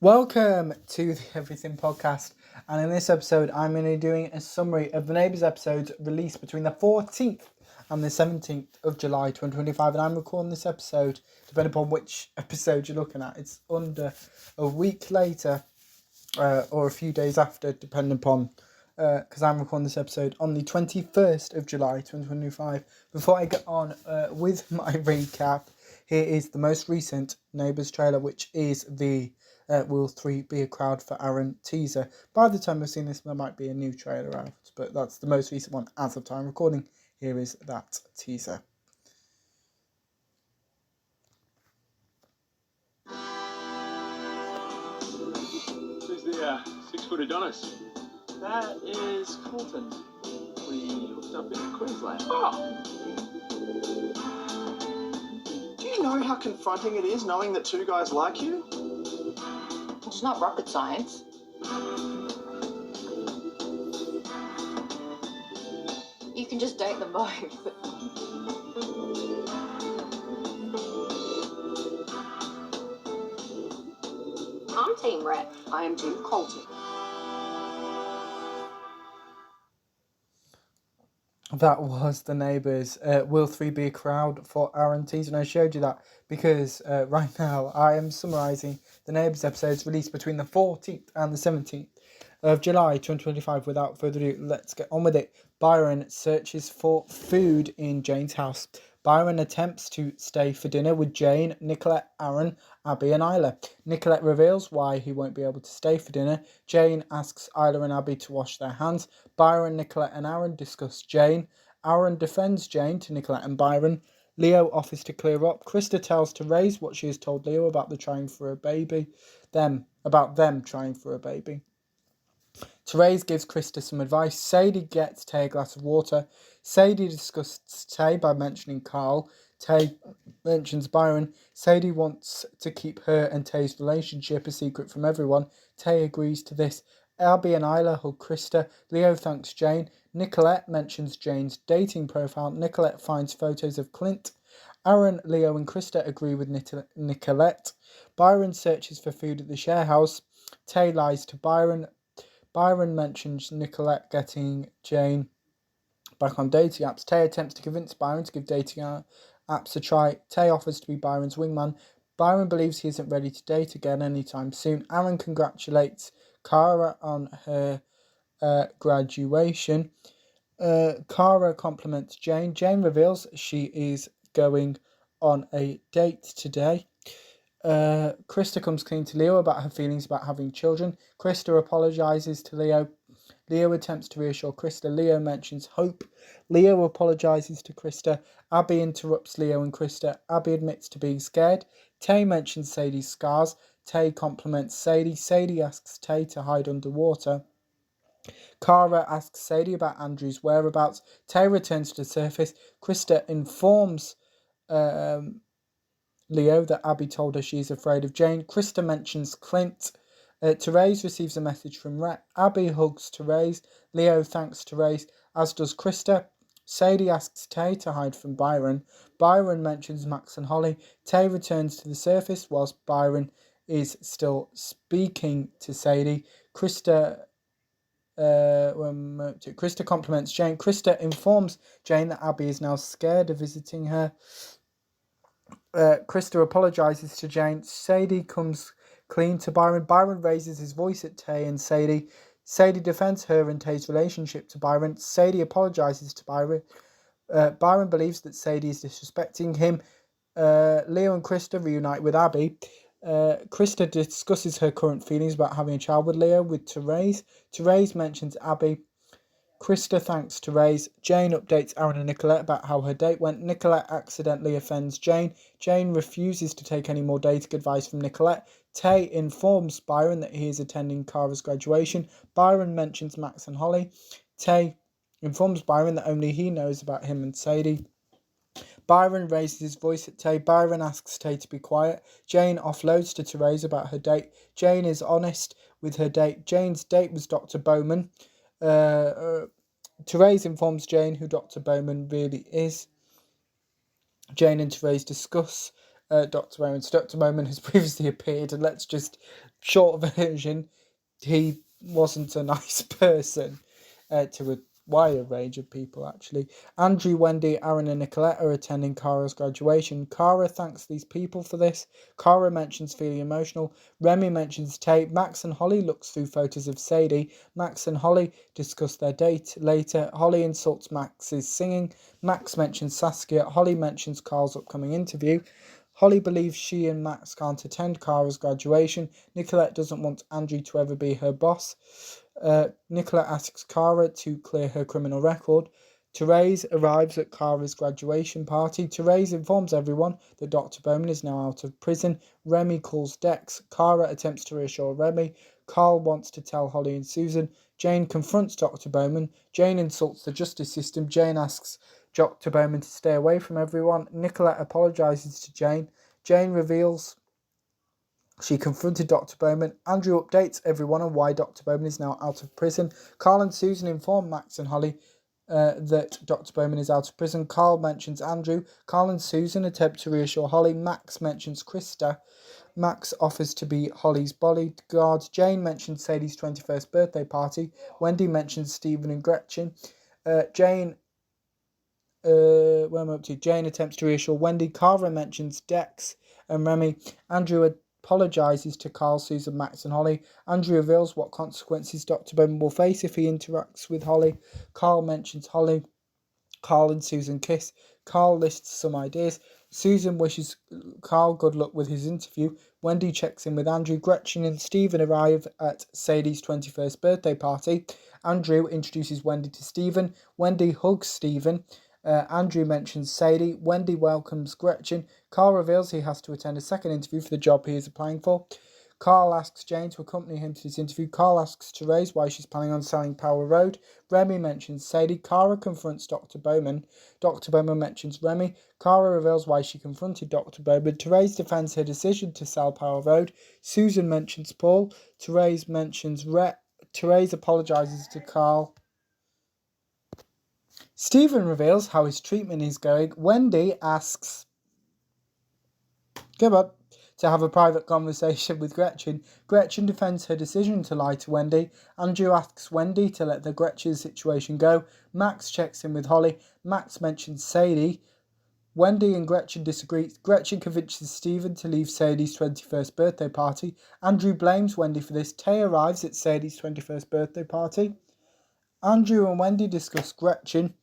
Welcome to the Everything Podcast, and in this episode I'm going to be doing a summary of the Neighbours episodes released between the 14th and the 17th of July 2025, and I'm recording this episode, depending upon which episode you're looking at, it's under a week later or a few days after, depending upon, because I'm recording this episode on the 21st of July 2025. Before I get on with my recap, here is the most recent Neighbours trailer, which is the Will 3 Be a Crowd for Aaron teaser. By the time I've seen this, there might be a new trailer out, but that's the most recent one as of time recording. Here is that teaser. Who's the 6-foot Adonis? That is Colton. We hooked up in Queensland. Oh! Do you know how confronting it is knowing that two guys like you? It's not rocket science. You can just date them both. I'm Team Rhett. I am Team Colton. That was the Neighbours Will 3 Be a Crowd for Aaron teaser, and I showed you that because right now I am summarising the Neighbours episodes released between the 14th and the 17th of July 2025. Without further ado, let's get on with it. Byron searches for food in Jane's house. Byron attempts to stay for dinner with Jane, Nicolette, Aaron, Abby and Isla. Nicolette reveals why he won't be able to stay for dinner. Jane asks Isla and Abby to wash their hands. Byron, Nicolette and Aaron discuss Jane. Aaron defends Jane to Nicolette and Byron. Leo offers to clear up. Krista tells Therese what she has told Leo about trying for a baby. About them trying for a baby. Therese gives Krista some advice. Sadie gets Tay a glass of water. Sadie discusses Tay by mentioning Carl. Tay mentions Byron. Sadie wants to keep her and Tay's relationship a secret from everyone. Tay agrees to this. Abby and Isla hug Krista. Leo thanks Jane. Nicolette mentions Jane's dating profile. Nicolette finds photos of Clint. Aaron, Leo and Krista agree with Nicolette. Byron searches for food at the share house. Tay lies to Byron. Byron mentions Nicolette getting Jane back on dating apps. Tay attempts to convince Byron to give dating apps a try. Tay offers to be Byron's wingman. Byron believes he isn't ready to date again anytime soon. Aaron congratulates Cara on her graduation. Cara compliments Jane. Jane reveals she is going on a date today. Krista comes clean to Leo about her feelings about having children. Krista apologises to Leo. Leo attempts to reassure Krista. Leo mentions hope. Leo apologises to Krista. Abby interrupts Leo and Krista. Abby admits to being scared. Tay mentions Sadie's scars. Tay compliments Sadie. Sadie asks Tay to hide underwater. Cara asks Sadie about Andrew's whereabouts. Tay returns to the surface. Krista informs Leo that Abby told her she is afraid of Jane. Krista mentions Clint. Therese receives a message from Rhett. Abby hugs Therese. Leo thanks Therese, as does Krista. Sadie asks Tay to hide from Byron. Byron mentions Max and Holly. Tay returns to the surface whilst Byron is still speaking to Sadie. Krista compliments Jane. Krista informs Jane that Abby is now scared of visiting her. Krista apologises to Jane. Sadie comes clean to Byron. Byron raises his voice at Tay and Sadie. Sadie defends her and Tay's relationship to Byron. Sadie apologises to Byron. Byron believes that Sadie is disrespecting him. Leo and Krista reunite with Abby. Krista discusses her current feelings about having a child with Leo with Therese. Therese mentions Abby. Krista thanks Therese. Jane updates Aaron and Nicolette about how her date went. Nicolette accidentally offends Jane. Jane refuses to take any more dating advice from Nicolette. Tay informs Byron that he is attending Cara's graduation. Byron mentions Max and Holly. Tay informs Byron that only he knows about him and Sadie. Byron raises his voice at Tay. Byron asks Tay to be quiet. Jane offloads to Therese about her date. Jane is honest with her date. Jane's date was Dr. Bowman. Therese informs Jane who Dr. Bowman really is. Jane and Therese discuss Dr. Bowman. So Dr. Bowman has previously appeared, and let's just short version. He wasn't a nice person to a wider range of people, actually. Andrew, Wendy, Aaron and Nicolette are attending Cara's graduation. Cara thanks these people for this. Cara mentions feeling emotional. Remy mentions Tate. Max and Holly looks through photos of Sadie. Max and Holly discuss their date later. Holly insults Max's singing. Max mentions Saskia. Holly mentions Carl's upcoming interview. Holly believes she and Max can't attend Cara's graduation. Nicolette doesn't want Andrew to ever be her boss. Nicolette asks Cara to clear her criminal record. Therese arrives at Cara's graduation party. Therese informs everyone that Dr. Bowman is now out of prison. Remy calls Dex. Cara attempts to reassure Remy. Carl wants to tell Holly and Susan. Jane confronts Dr. Bowman. Jane insults the justice system. Jane asks Dr. Bowman to stay away from everyone. Nicolette apologises to Jane. Jane reveals she confronted Dr. Bowman. Andrew updates everyone on why Dr. Bowman is now out of prison. Carl and Susan inform Max and Holly that Dr. Bowman is out of prison. Carl mentions Andrew. Carl and Susan attempt to reassure Holly. Max mentions Krista. Max offers to be Holly's bodyguard. Jane mentions Sadie's 21st birthday party. Wendy mentions Stephen and Gretchen. Jane attempts to reassure Wendy. Cara mentions Dex and Remy. Andrew apologises to Carl, Susan, Max and Holly. Andrew reveals what consequences Dr. Bowman will face if he interacts with Holly. Carl mentions Holly. Carl and Susan kiss. Carl lists some ideas. Susan wishes Carl good luck with his interview. Wendy checks in with Andrew. Gretchen and Stephen arrive at Sadie's 21st birthday party. Andrew introduces Wendy to Stephen. Wendy hugs Stephen. Andrew mentions Sadie. Wendy welcomes Gretchen. Carl reveals he has to attend a second interview for the job he is applying for. Carl asks Jane to accompany him to this interview. Carl asks Therese why she's planning on selling Power Road. Remy mentions Sadie. Cara confronts Dr. Bowman. Dr. Bowman mentions Remy. Cara reveals why she confronted Dr. Bowman. Therese defends her decision to sell Power Road. Susan mentions Paul. Therese mentions Therese apologises to Carl. Stephen reveals how his treatment is going. Wendy asks to have a private conversation with Gretchen. Gretchen defends her decision to lie to Wendy. Andrew asks Wendy to let the Gretchen situation go. Max checks in with Holly. Max mentions Sadie. Wendy and Gretchen disagree. Gretchen convinces Stephen to leave Sadie's 21st birthday party. Andrew blames Wendy for this. Tay arrives at Sadie's 21st birthday party. Andrew and Wendy discuss Gretchen.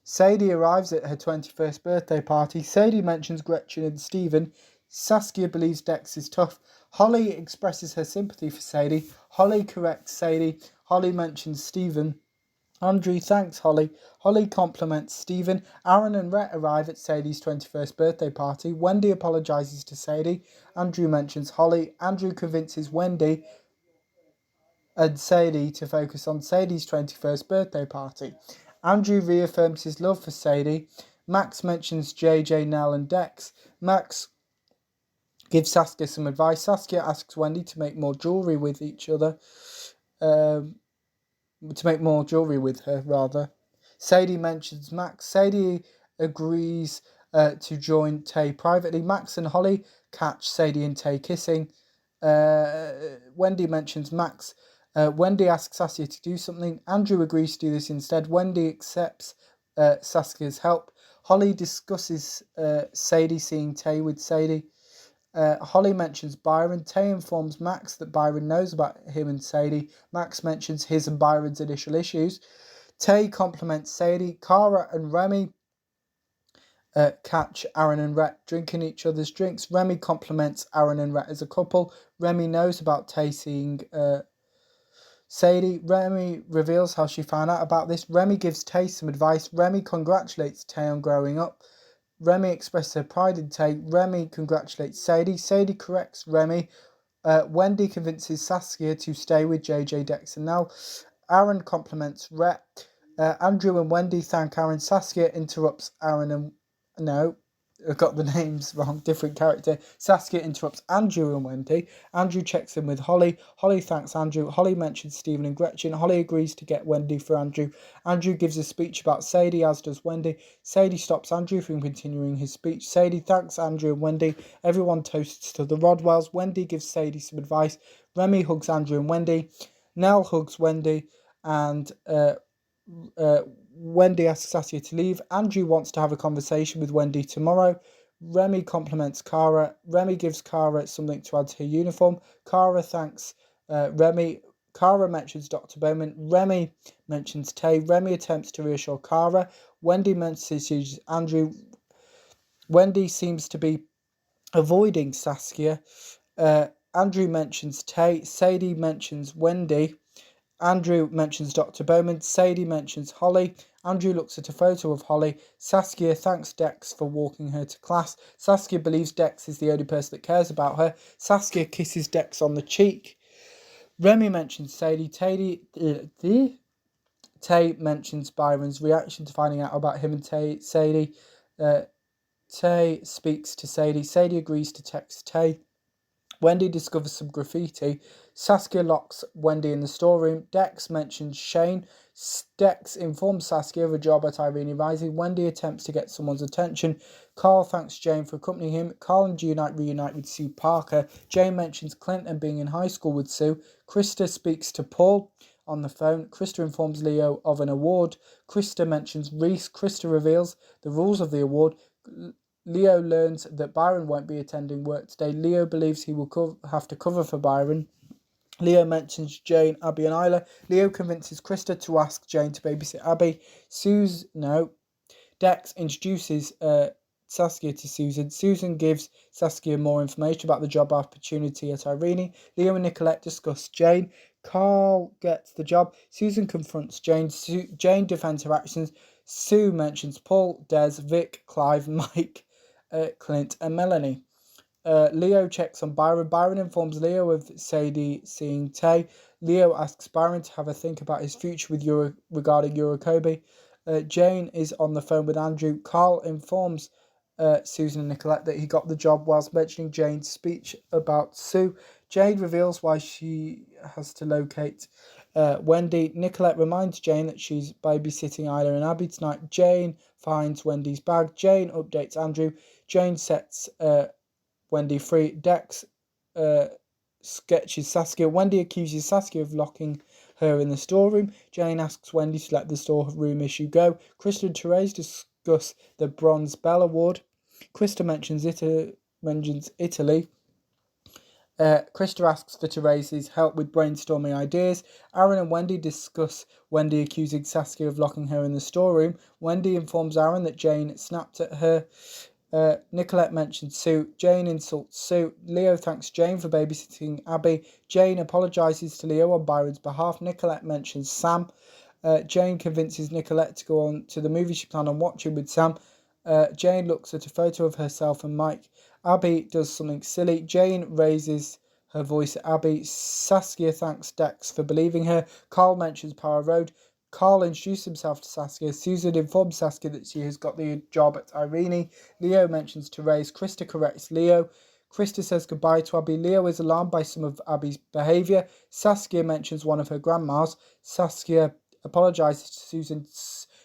Sadie arrives at her 21st birthday party. Sadie mentions Gretchen and Stephen. Saskia believes Dex is tough. Holly expresses her sympathy for Sadie. Holly corrects Sadie. Holly mentions Stephen. Andrew thanks Holly. Holly compliments Stephen. Aaron and Rhett arrive at Sadie's 21st birthday party. Wendy apologises to Sadie. Andrew mentions Holly. Andrew convinces Wendy and Sadie to focus on Sadie's 21st birthday party. Andrew reaffirms his love for Sadie. Max mentions JJ, Nell and Dex. Max gives Saskia some advice. Saskia asks Wendy to make more jewellery with each other. To make more jewellery with her, rather. Sadie mentions Max. Sadie agrees to join Tay privately. Max and Holly catch Sadie and Tay kissing. Wendy mentions Max. Wendy asks Saskia to do something. Andrew agrees to do this instead. Wendy accepts Saskia's help. Holly discusses Sadie seeing Tay with Sadie. Holly mentions Byron. Tay informs Max that Byron knows about him and Sadie. Max mentions his and Byron's initial issues. Tay compliments Sadie. Cara and Remy catch Aaron and Rhett drinking each other's drinks. Remy compliments Aaron and Rhett as a couple. Remy knows about Tay seeing Sadie. Remy reveals how she found out about this. Remy gives Tay some advice. Remy congratulates Tay on growing up. Remy expresses her pride in Tay. Remy congratulates Sadie. Sadie corrects Remy. Wendy convinces Saskia to stay with JJ, Dex and Nell. Aaron compliments Rhett. Andrew and Wendy thank Aaron. Saskia interrupts Aaron and... No. got the names wrong, different character. Saskia interrupts Andrew and Wendy. Andrew checks in with Holly. Holly thanks Andrew. Holly mentions Stephen and Gretchen. Holly agrees to get Wendy for Andrew. Andrew gives a speech about Sadie, as does Wendy. Sadie stops Andrew from continuing his speech. Sadie thanks Andrew and Wendy. Everyone toasts to the Rodwells. Wendy gives Sadie some advice. Remy hugs Andrew and Wendy. Nell hugs Wendy, and Wendy asks Saskia to leave. Andrew wants to have a conversation with Wendy tomorrow. Remy compliments Cara. Remy gives Cara something to add to her uniform. Cara thanks Remy. Cara mentions Dr. Bowman. Remy mentions Tay. Remy attempts to reassure Cara. Wendy messages Andrew. Wendy seems to be avoiding Saskia. Andrew mentions Tay. Sadie mentions Wendy. Andrew mentions Dr. Bowman. Sadie mentions Holly. Andrew looks at a photo of Holly. Saskia thanks Dex for walking her to class. Saskia believes Dex is the only person that cares about her. Saskia kisses Dex on the cheek. Remy mentions Sadie. Tay mentions Byron's reaction to finding out about him and Sadie. Tay speaks to Sadie. Sadie agrees to text Tay. Wendy discovers some graffiti. Saskia locks Wendy in the storeroom. Dex mentions Shane. Dex informs Saskia of a job at Irene Rising. Wendy attempts to get someone's attention. Carl thanks Jane for accompanying him. Carl and Unite reunite with Sue Parker. Jane mentions Clint and being in high school with Sue. Krista speaks to Paul on the phone. Krista informs Leo of an award. Krista mentions Reese. Krista reveals the rules of the award. Leo learns that Byron won't be attending work today. Leo believes he will have to cover for Byron. Leo mentions Jane, Abby and Isla. Leo convinces Krista to ask Jane to babysit Abby. Dex introduces Saskia to Susan. Susan gives Saskia more information about the job opportunity at Irene. Leo and Nicolette discuss Jane. Carl gets the job. Susan confronts Jane. Jane defends her actions. Sue mentions Paul, Des, Vic, Clive, Mike, Clint and Melanie. Leo checks on Byron. Byron informs Leo of Sadie seeing Tay. Leo asks Byron to have a think about his future with regarding Eurokobe. Jane is on the phone with Andrew. Carl informs Susan and Nicolette that he got the job whilst mentioning Jane's speech about Sue. Jane reveals why she has to locate Wendy. Nicolette reminds Jane that she's babysitting Isla and Abby tonight. Jane finds Wendy's bag. Jane updates Andrew. Jane sets Wendy free. Dex sketches Saskia. Wendy accuses Saskia of locking her in the storeroom. Jane asks Wendy to let the storeroom issue go. Krista and Therese discuss the Bronze Bell Award. Krista mentions Italy. Krista asks for Therese's help with brainstorming ideas. Aaron and Wendy discuss Wendy accusing Saskia of locking her in the storeroom. Wendy informs Aaron that Jane snapped at her. Nicolette mentions Sue. Jane insults Sue. Leo thanks Jane for babysitting Abby. Jane apologises to Leo on Byron's behalf. Nicolette mentions Sam. Jane convinces Nicolette to go on to the movie she planned on watching with Sam. Jane looks at a photo of herself and Mike. Abby does something silly. Jane raises her voice at Abby. Saskia thanks Dex for believing her. Carl mentions Power Road. Carl introduces himself to Saskia. Susan informs Saskia that she has got the job at Irene. Leo mentions Therese. Krista corrects Leo. Krista says goodbye to Abby. Leo is alarmed by some of Abby's behaviour. Saskia mentions one of her grandmas. Saskia apologises to Susan.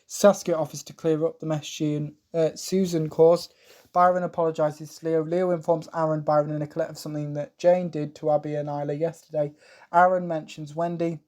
Saskia offers to clear up the mess she and Susan caused. Byron apologises to Leo. Leo informs Aaron, Byron and Nicolette of something that Jane did to Abby and Isla yesterday. Aaron mentions Wendy.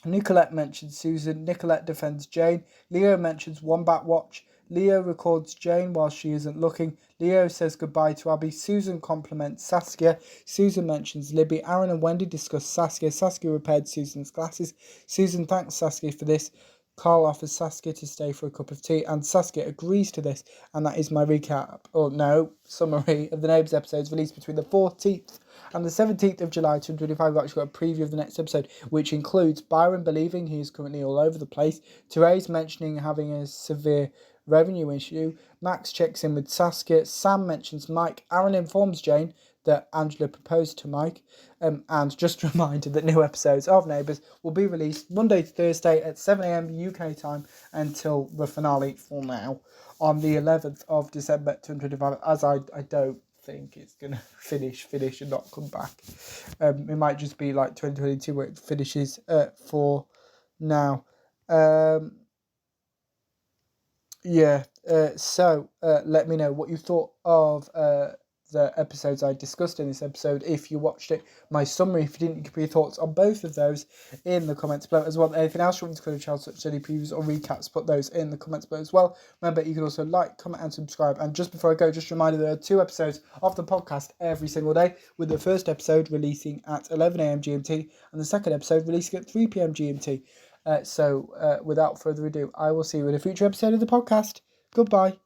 Nicolette mentions Susan. Nicolette defends Jane. Leo mentions Wombat Watch. Leo records Jane while she isn't looking. Leo says goodbye to Abby. Susan compliments Saskia. Susan mentions Libby. Aaron and Wendy discuss Saskia. Saskia repaired Susan's glasses. Susan thanks Saskia for this. Carl offers Saskia to stay for a cup of tea, and Saskia agrees to this. And that is my summary of the Neighbours episodes released between the 14th and the 17th of July 2025. I've actually got a preview of the next episode, which includes Byron believing he is currently all over the place, Therese mentioning having a severe revenue issue, Max checks in with Saskia, Sam mentions Mike, Aaron informs Jane that Angela proposed to Mike. And just a reminder that new episodes of Neighbours will be released Monday to Thursday at 7 a.m. UK time until the finale for now on the 11th of December 2025, as I don't think it's going to finish and not come back. It might just be like 2022 where it finishes for now. So let me know what you thought of the episodes I discussed in this episode. If you watched it, my summary, if you didn't, you can put your thoughts on both of those in the comments below as well. Anything else you want to go to channel, such as any previews or recaps, put those in the comments below as well. Remember, you can also like, comment and subscribe. And just before I go, just a reminder, there are 2 episodes of the podcast every single day, with the first episode releasing at 11 a.m. GMT and the second episode releasing at 3 p.m. GMT. So without further ado, I will see you in a future episode of the podcast. Goodbye.